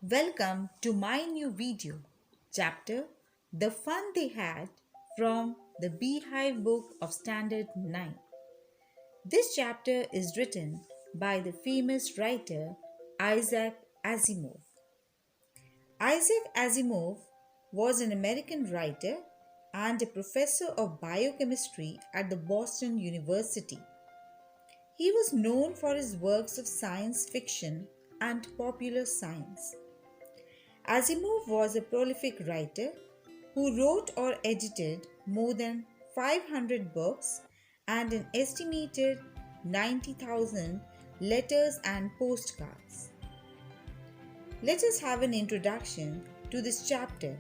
Welcome to my new video chapter The Fun They Had from the Beehive Book of Standard 9. This chapter is written by the famous writer Isaac Asimov. Isaac Asimov was an American writer and a professor of biochemistry at the Boston University. He was known for his works of science fiction and popular science. Asimov was a prolific writer who wrote or edited more than 500 books and an estimated 90,000 letters and postcards. Let us have an introduction to this chapter.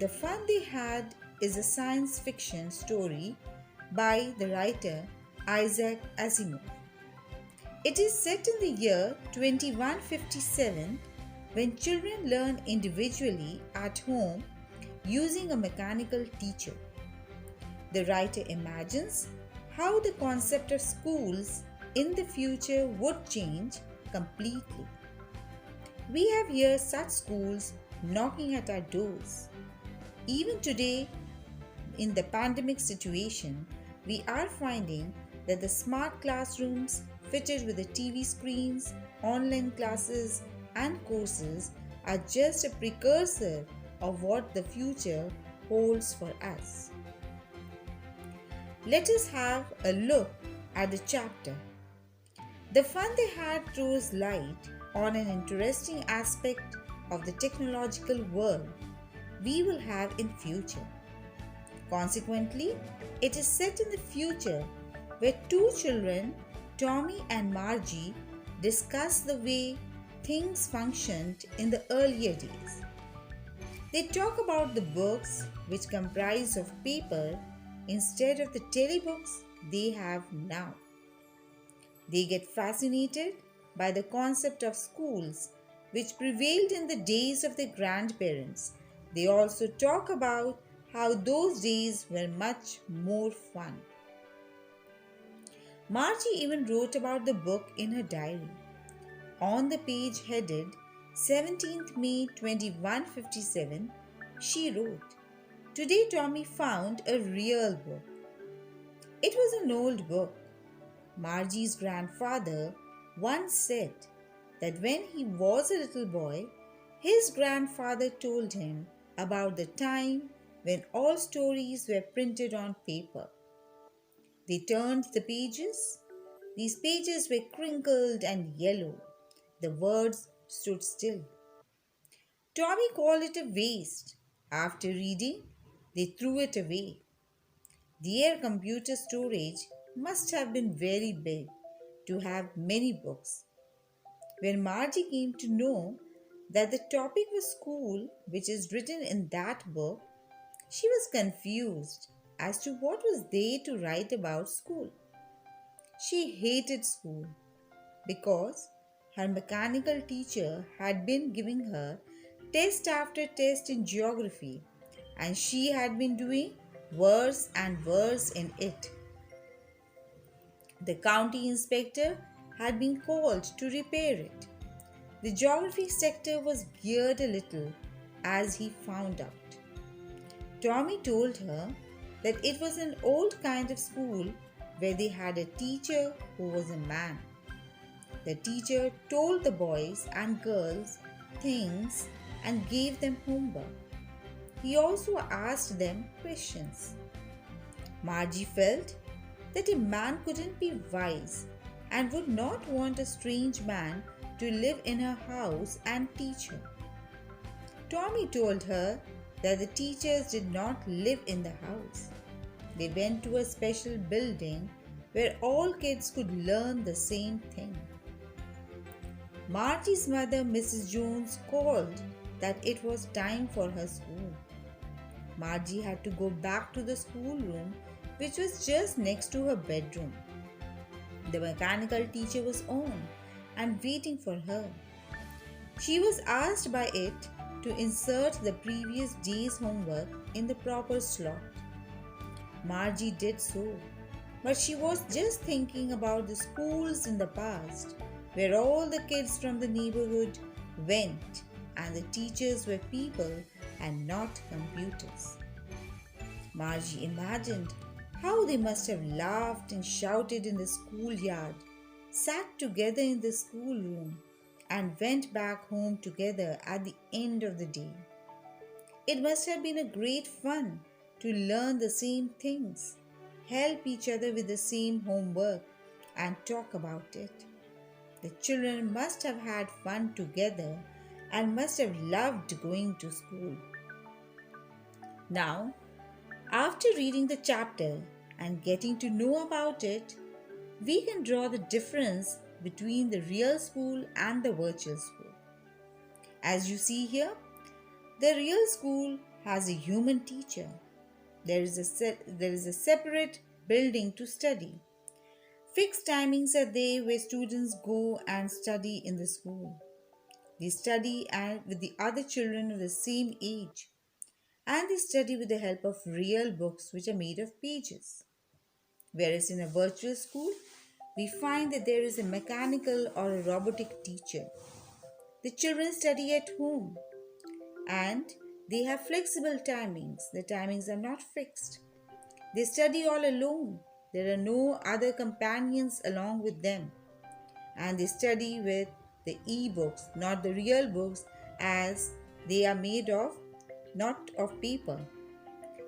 The Fun They Had is a science fiction story by the writer Isaac Asimov. It is set in the year 2157 when children learn individually at home using a mechanical teacher. The writer imagines how the concept of schools in the future would change completely. We have here such schools knocking at our doors. Even today, in the pandemic situation, we are finding that the smart classrooms fitted with the TV screens, online classes, and courses are just a precursor of what the future holds for us. Let us have a look at the chapter. The Fun They Had throws light on an interesting aspect of the technological world we will have in future. Consequently, it is set in the future where two children, Tommy and Margie, discuss the way things functioned in the earlier days. They talk about the books which comprise of paper instead of the telebooks they have now. They get fascinated by the concept of schools which prevailed in the days of their grandparents. They also talk about how those days were much more fun. Margie even wrote about the book in her diary. On the page headed 17th May 2157, she wrote, "Today Tommy found a real book." It was an old book. Margie's grandfather once said that when he was a little boy, his grandfather told him about the time when all stories were printed on paper. They turned the pages. These pages were crinkled and yellow. The words stood still. Tommy called it a waste. After reading, they threw it away. Their computer storage must have been very big to have many books. When Margie came to know that the topic was school, which is written in that book, she was confused as to what was there to write about school. She hated school because her mechanical teacher had been giving her test after test in geography and she had been doing worse and worse in it. The county inspector had been called to repair it. The geography sector was geared a little, as he found out. Tommy told her that it was an old kind of school where they had a teacher who was a man. The teacher told the boys and girls things and gave them homework. He also asked them questions. Margie felt that a man couldn't be wise and would not want a strange man to live in her house and teach her. Tommy told her that the teachers did not live in the house. They went to a special building where all kids could learn the same thing. Margie's mother, Mrs. Jones, called that it was time for her school. Margie had to go back to the schoolroom, which was just next to her bedroom. The mechanical teacher was on and waiting for her. She was asked by it to insert the previous day's homework in the proper slot. Margie did so, but she was just thinking about the schools in the past where all the kids from the neighborhood went and the teachers were people and not computers. Margie imagined how they must have laughed and shouted in the schoolyard, sat together in the schoolroom, and went back home together at the end of the day. It must have been a great fun to learn the same things, help each other with the same homework, and talk about it. The children must have had fun together and must have loved going to school. Now, after reading the chapter and getting to know about it, we can draw the difference between the real school and the virtual school. As you see here, the real school has a human teacher. There is a separate building to study. Fixed timings are there where students go and study in the school. They study with the other children of the same age, and they study with the help of real books which are made of pages. Whereas in a virtual school, we find that there is a mechanical or a robotic teacher. The children study at home and they have flexible timings. The timings are not fixed. They study all alone. There are no other companions along with them. And they study with the e-books, not the real books, as they are made of not of paper.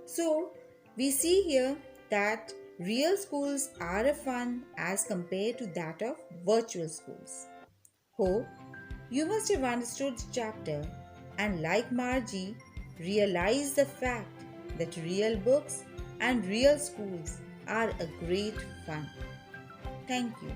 So we see here that real schools are a fun as compared to that of virtual schools. Hope you must have understood the chapter and, like Margie, realize the fact that real books and real schools are a great fun. Thank you.